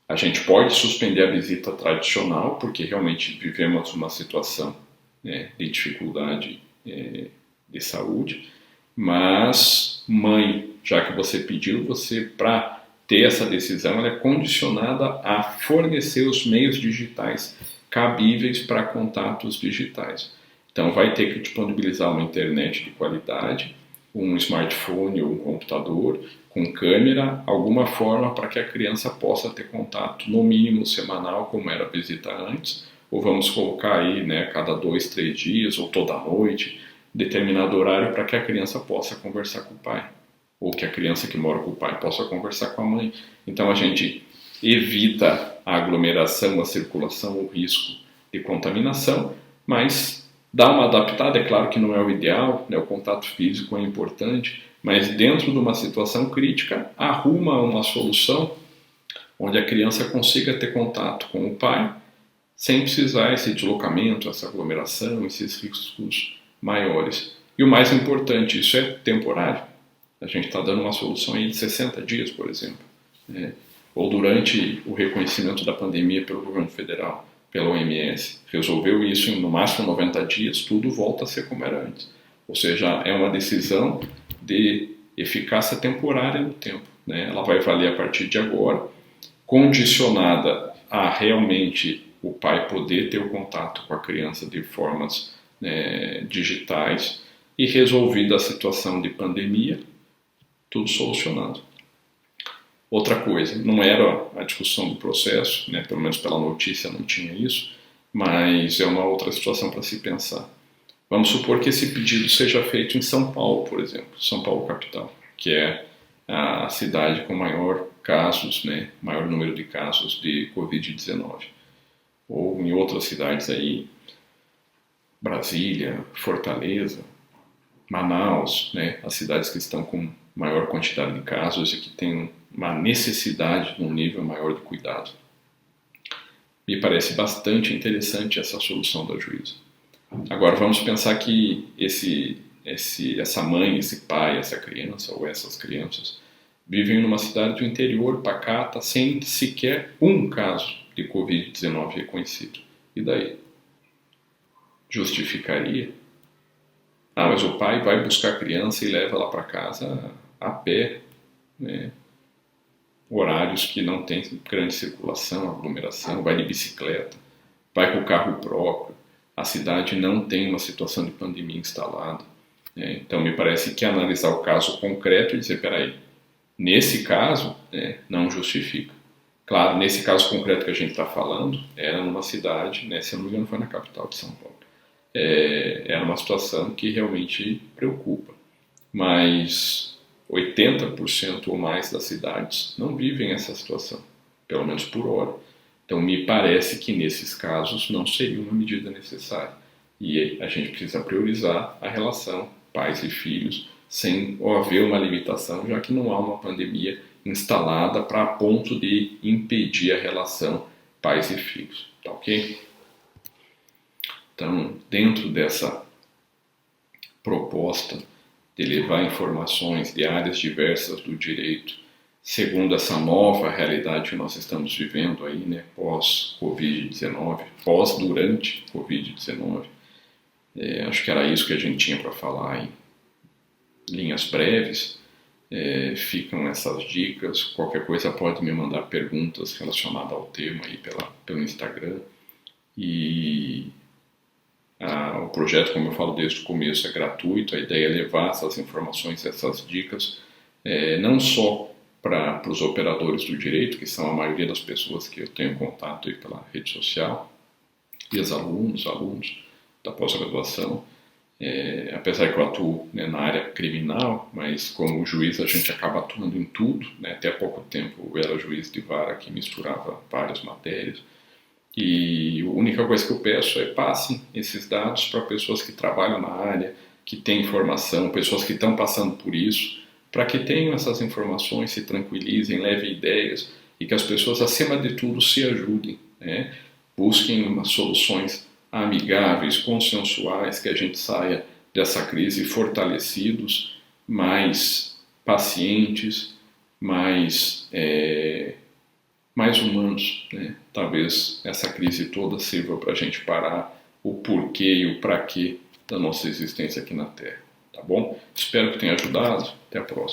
a gente pode suspender a visita tradicional, porque realmente vivemos uma situação de dificuldade de saúde, mas mãe, já que você pediu, você, para ter essa decisão, ela é condicionada a fornecer os meios digitais cabíveis para contatos digitais. Então vai ter que disponibilizar uma internet de qualidade, um smartphone ou um computador com câmera, alguma forma para que a criança possa ter contato, no mínimo semanal, como era a visita antes, ou vamos colocar aí, cada 2, 3 dias, ou toda noite, determinado horário para que a criança possa conversar com o pai, ou que a criança que mora com o pai possa conversar com a mãe. Então a gente evita a aglomeração, a circulação, o risco de contaminação, mas dá uma adaptada. É claro que não é o ideal, o contato físico é importante, mas dentro de uma situação crítica, arruma uma solução onde a criança consiga ter contato com o pai sem precisar esse deslocamento, essa aglomeração, esses riscos maiores. E o mais importante, isso é temporário. A gente está dando uma solução aí de 60 dias, por exemplo. Ou durante o reconhecimento da pandemia pelo governo federal, pela OMS, resolveu isso em no máximo 90 dias, tudo volta a ser como era antes. Ou seja, é uma decisão de eficácia temporária no tempo. Ela vai valer a partir de agora, condicionada a realmente o pai poder ter o contato com a criança de formas digitais, e resolvida a situação de pandemia, tudo solucionado. Outra coisa, não era a discussão do processo, pelo menos pela notícia não tinha isso, mas é uma outra situação para se pensar. Vamos supor que esse pedido seja feito em São Paulo, por exemplo, São Paulo capital, que é a cidade com maior casos, maior número de casos de Covid-19. Ou em outras cidades aí, Brasília, Fortaleza, Manaus, as cidades que estão com maior quantidade de casos e que têm uma necessidade de um nível maior de cuidado. Me parece bastante interessante essa solução da juíza. Agora vamos pensar que essa mãe, esse pai, essa criança ou essas crianças vivem numa cidade do interior pacata sem sequer um caso de Covid-19 reconhecido. E daí? Justificaria? Mas o pai vai buscar a criança e leva ela para casa a pé, horários que não tem grande circulação, aglomeração, vai de bicicleta, vai com o carro próprio, a cidade não tem uma situação de pandemia instalada. Então me parece que analisar o caso concreto e dizer, peraí, nesse caso não justifica. Claro, nesse caso concreto que a gente está falando, era numa cidade, se eu não me engano foi na capital de São Paulo. Era uma situação que realmente preocupa, mas 80% ou mais das cidades não vivem essa situação, pelo menos por hora. Então me parece que nesses casos não seria uma medida necessária, e a gente precisa priorizar a relação pais e filhos sem haver uma limitação, já que não há uma pandemia instalada para a ponto de impedir a relação pais e filhos, tá ok? Então, dentro dessa proposta de levar informações de áreas diversas do direito, segundo essa nova realidade que nós estamos vivendo aí, né, pós-Covid-19, durante Covid-19, acho que era isso que a gente tinha para falar em linhas breves. Ficam essas dicas. Qualquer coisa pode me mandar perguntas relacionadas ao tema aí pelo Instagram. E o projeto, como eu falo desde o começo, é gratuito. A ideia é levar essas informações, essas dicas, não só para os operadores do direito, que são a maioria das pessoas que eu tenho contato aí pela rede social, e os alunos da pós-graduação. Apesar que eu atuo, né, na área criminal, mas como juiz a gente acaba atuando em tudo, né? Até há pouco tempo eu era juiz de vara que misturava várias matérias, e a única coisa que eu peço é passem esses dados para pessoas que trabalham na área, que têm informação, pessoas que estão passando por isso, para que tenham essas informações, se tranquilizem, levem ideias e que as pessoas, acima de tudo, se ajudem, né? Busquem umas soluções amigáveis, consensuais, que a gente saia dessa crise fortalecidos, mais pacientes, mais humanos, né? Talvez essa crise toda sirva para a gente parar o porquê e o para quê da nossa existência aqui na Terra, tá bom? Espero que tenha ajudado. Até a próxima.